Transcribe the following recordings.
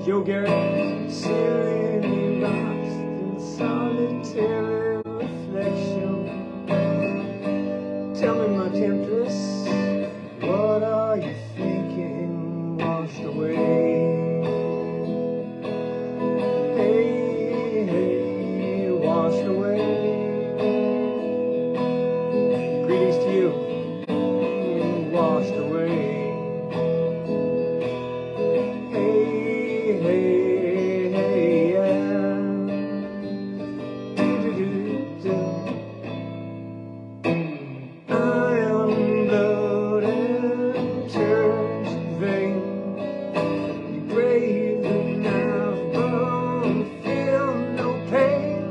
Yo, Garrett, sailing lost in solitary reflection. Tell me, my temptress, what are you thinking? Washed away. Hey, hey, washed away. Greetings to you. Washed away. Hey, hey, hey, yeah. Do-do-do-do. I am blood and church vein, grave and I've born, feel no pain,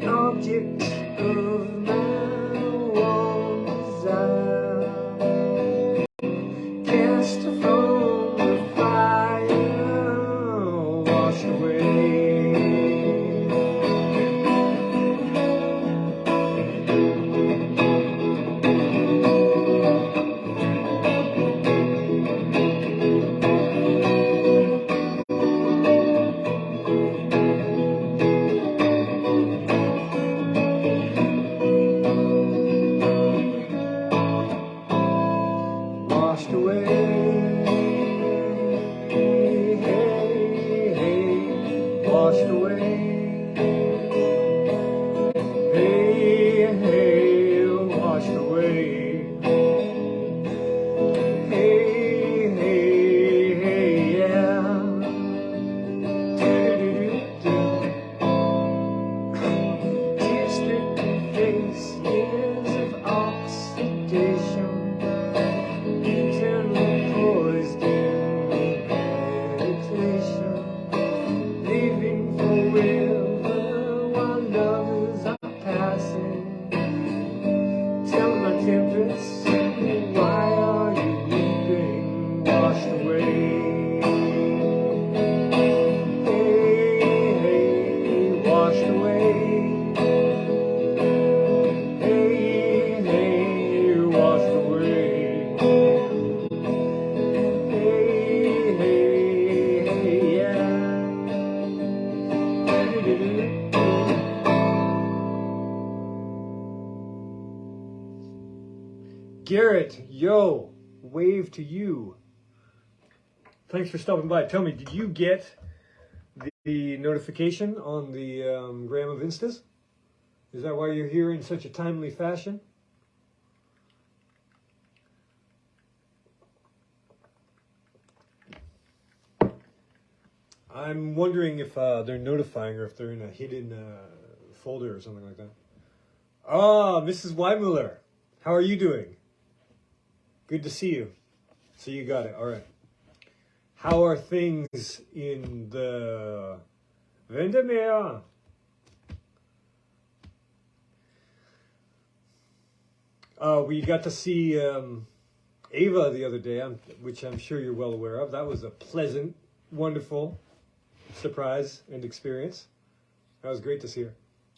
object of my one desire, cast from the fire, washed away. Washed away. Hey, hey, washed away. Hey, hey, washed away. Hey, hey, hey, yeah. Do-do-do-do. Tear-stricken face, years of oxidation. Eternal poised in meditation, leaving forever while lovers are passing. Tell my temptress, why are you weeping? Washed away. Hey, hey, washed away. Hey, hey, washed away. Hey, hey, yeah. Garrett, yo, wave to you. Thanks for stopping by. Tell me, did you get the notification on the gram of Instas? Is that why you're here in such a timely fashion? I'm wondering if they're notifying or if they're in a hidden folder or something like that. Ah, Mrs. Weimuller, how are you doing? Good to see you. So you got it, all right. How are things in the Vendemeer? We got to see Ava the other day, which I'm sure you're well aware of. That was a pleasant, wonderful surprise and experience. That was great to see her.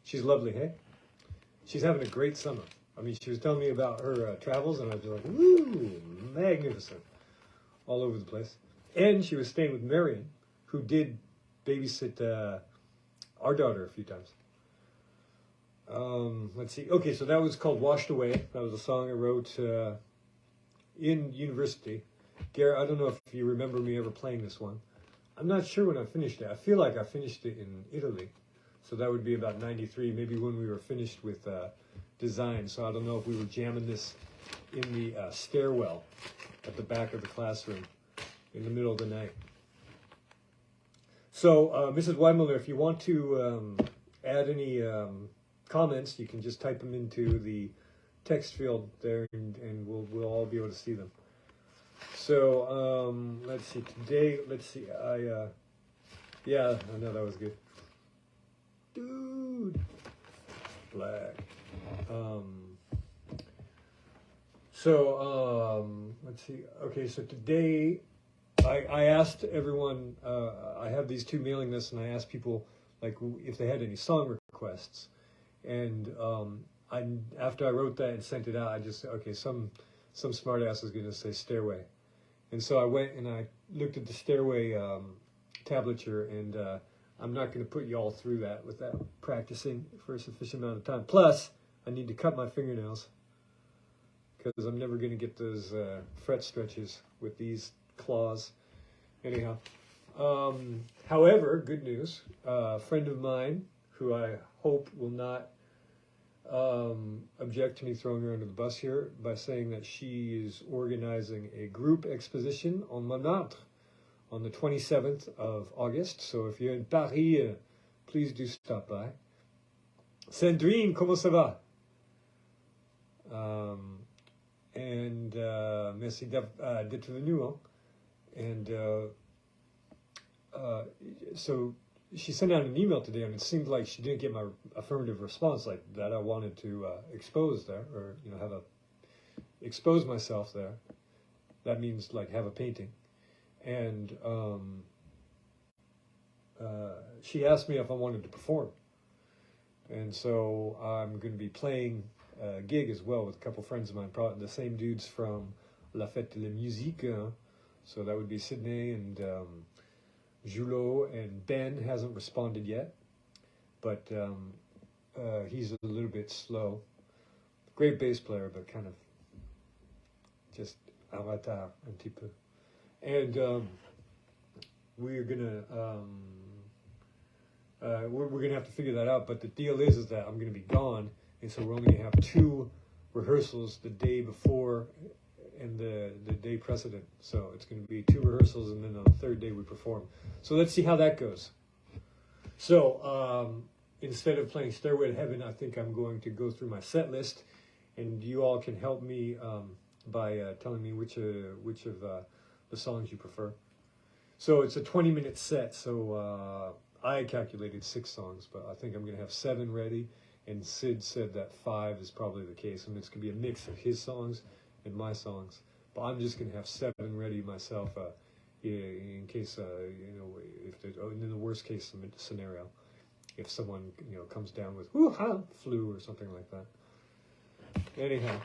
She's lovely, hey? She's having a great summer. I mean, she was telling me about her travels, and I was like, woo, magnificent. All over the place. And she was staying with Marion, who did babysit our daughter a few times. Let's see. Okay, so that was called Washed Away. That was a song I wrote in university. Garrett, I don't know if you remember me ever playing this one. I'm not sure when I finished it. I feel like I finished it in Italy. So that would be about 93, maybe when we were finished with design. So I don't know if we were jamming this in the stairwell at the back of the classroom in the middle of the night. So, Mrs. Weimuller, if you want to add any comments, you can just type them into the text field there, and we'll all be able to see them. So, let's see, today, yeah, I know that was good. Dude, black. Let's see, okay, so today, I asked everyone, I have these two mailing lists, and I asked people, like, if they had any song requests. And after I wrote that and sent it out, I just said, okay, some smart ass is going to say Stairway. And so I went and I looked at the Stairway tablature, and I'm not going to put you all through that without practicing for a sufficient amount of time. Plus, I need to cut my fingernails because I'm never going to get those fret stretches with these claws. Anyhow, however, good news. A friend of mine who I hope will not object to me throwing her under the bus here by saying that she is organizing a group exposition on Montmartre on the 27th of August. So if you're in Paris, please do stop by. Sandrine, comment ça va? And merci d'être venu. Hein? And so she sent out an email today, and it seemed like she didn't get my affirmative response, like that I wanted to expose there, or have expose myself there. That means like have a painting. And she asked me if I wanted to perform, and so I'm going to be playing a gig as well with a couple friends of mine, probably the same dudes from La Fête de la Musique. So that would be Sydney and Julot, and Ben hasn't responded yet, but he's a little bit slow. Great bass player, but kind of just en retard un petit peu. And we're gonna have to figure that out. But the deal is that I'm gonna be gone, and so we're only gonna have 2 rehearsals the day before and the day precedent. So it's gonna be 2 rehearsals, and then on the 3rd day we perform. So let's see how that goes. So instead of playing Stairway to Heaven, I think I'm going to go through my set list, and you all can help me by telling me which of the songs you prefer. So it's a 20-minute set, so I calculated 6 songs, but I think I'm going to have 7 ready, and Sid said that 5 is probably the case, and it's going to be a mix of his songs and my songs, but I'm just going to have 7 ready myself in case, in the worst case scenario, if someone, comes down with flu or something like that. Anyhow.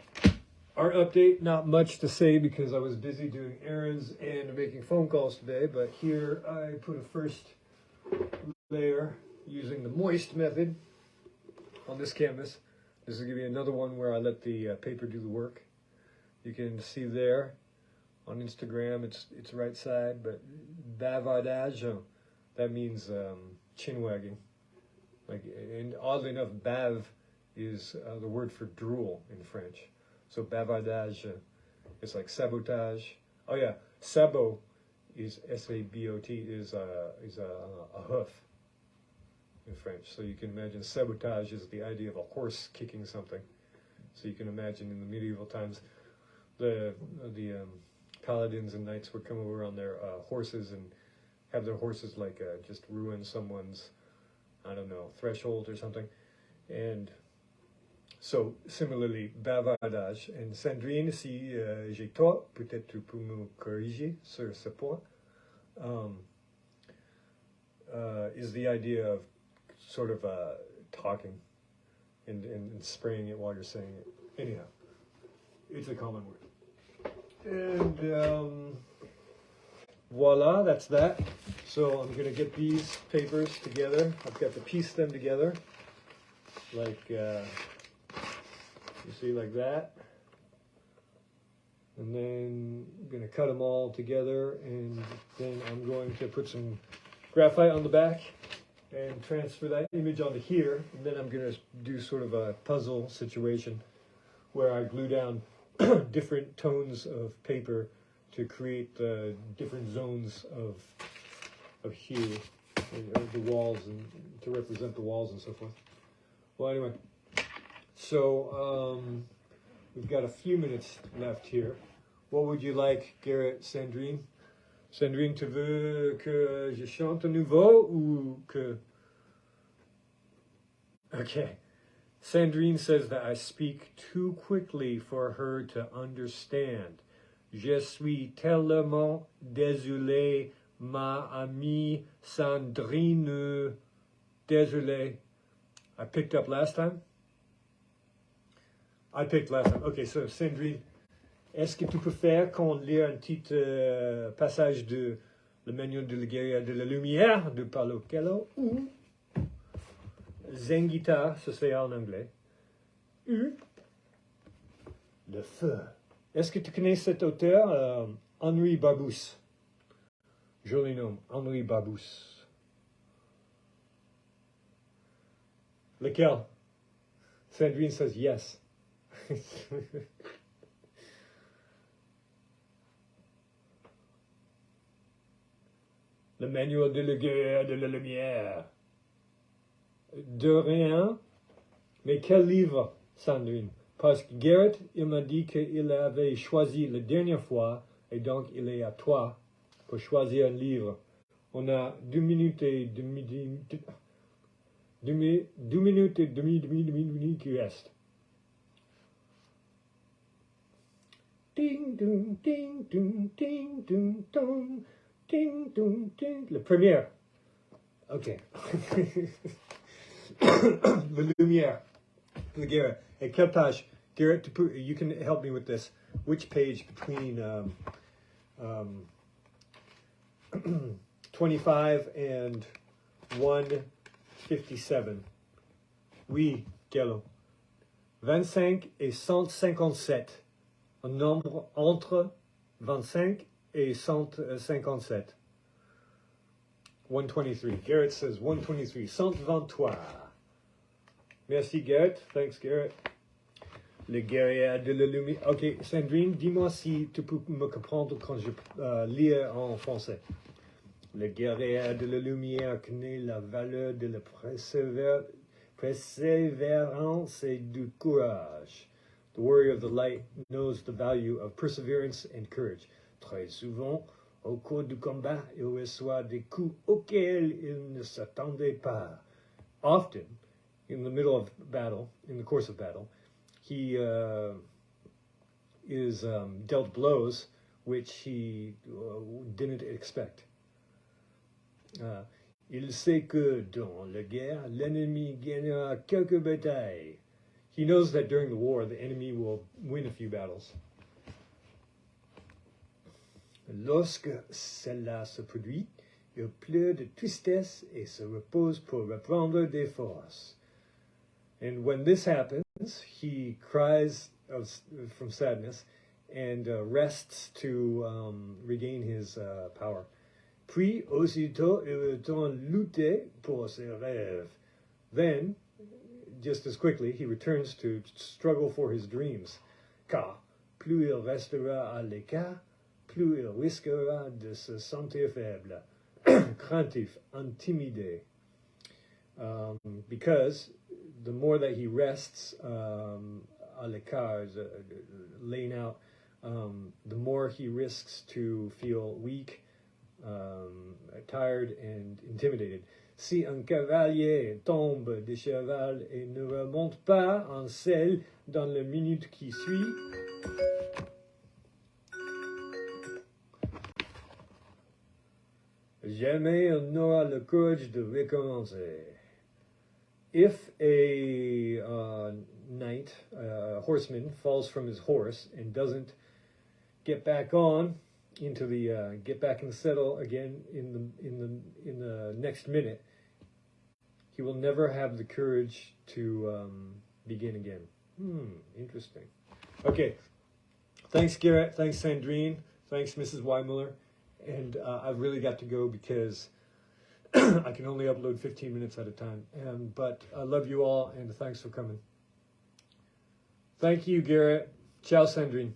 Art update, not much to say because I was busy doing errands and making phone calls today, but here I put a first layer using the moist method on this canvas. This is going to be another one where I let the paper do the work. You can see there on Instagram, it's right side, but bavardage, that means chin wagging. And oddly enough, bave is the word for drool in French. So bavardage is like sabotage. Oh yeah, sabot is S-A-B-O-T is a hoof in French. So you can imagine sabotage is the idea of a horse kicking something. So you can imagine in the medieval times, the paladins and knights would come over on their horses and have their horses just ruin someone's, threshold or something. And so, similarly, bavardage. And Sandrine, si j'ai tort, peut-être tu peux me corriger sur ce point, is the idea of sort of talking and spraying it while you're saying it. Anyhow, it's a common word. And voila, that's that. So I'm going to get these papers together. I've got to piece them together you see, like that. And then I'm going to cut them all together, and then I'm going to put some graphite on the back and transfer that image onto here. And then I'm going to do sort of a puzzle situation where I glue down different tones of paper to create the different zones of hue, the walls, and to represent the walls and so forth. Well, anyway. So, we've got a few minutes left here. What would you like, Garrett, Sandrine? Sandrine, tu veux que je chante à nouveau ou que... Okay. Sandrine says that I speak too quickly for her to understand. Je suis tellement désolé, ma amie Sandrine. Désolé. I picked up last time? I picked last time. Okay, so Sandrine, est-ce que tu peux faire qu'on lit un petit passage de Le manuel de la guerre de la lumière de Paulo Coelho, ou Zen Guitar, ça c'est en anglais, ou Le feu. Est-ce que tu connais cet auteur, Henri Barbous? Joli nom, Henri Barbous. Lequel? Sandrine says yes. Le manuel de la guerre de la lumière. De rien. Mais quel livre, Sandrine? Parce que Garrett, il m'a dit qu'il avait choisi la dernière fois, et donc il est à toi pour choisir un livre. On a 2 minutes et demie qui restent. Ding, ding, ding, ding, ding, ding, dong. Ding, ding, ding. Le premier. Ok. La lumière. The Garrett. At quelle page? Garrett, you can help me with this. Which page between 25 and 157? Oui, Gallo. 25 et 157. Un nombre entre 25 et 157. 123. Garrett says 123. 123. Merci, Garrett. Thanks, Garrett. Le guerrier de la lumière. Ok, Sandrine, dis-moi si tu peux me comprendre quand je lis en français. Le guerrier de la lumière connaît la valeur de la persévérance et du courage. The warrior of the light knows the value of perseverance and courage. Très souvent, au cours du combat, il reçoit des coups auxquels il ne s'attendait pas. Often, in the middle of battle, in the course of battle, he is dealt blows which he didn't expect. Il sait que dans la guerre, l'ennemi gagnera quelques batailles. He knows that during the war, the enemy will win a few battles. Lorsque cela se produit, il pleure de tristesse et se repose pour reprendre des forces. And when this happens, he cries from sadness and rests to regain his power. Puis, aussitôt, il retourne lutter pour ses rêves. Then, just as quickly, he returns to struggle for his dreams. Car plus il restera à l'écart, plus il risquera de se sentir faible, craintif, intimidé. Because the more that he rests à l'écart, laying out, the more he risks to feel weak, tired, and intimidated. Si un cavalier tombe de cheval et ne remonte pas en selle dans la minute qui suit, jamais il n'aura le courage de recommencer. If a knight, a horseman, falls from his horse and doesn't get back on into the get back in the saddle again in the next minute, he will never have the courage to begin again. Interesting. Okay. Thanks, Garrett. Thanks, Sandrine. Thanks, Mrs. Weimiller. And I've really got to go because I can only upload 15 minutes at a time. But I love you all, and thanks for coming. Thank you, Garrett. Ciao, Sandrine.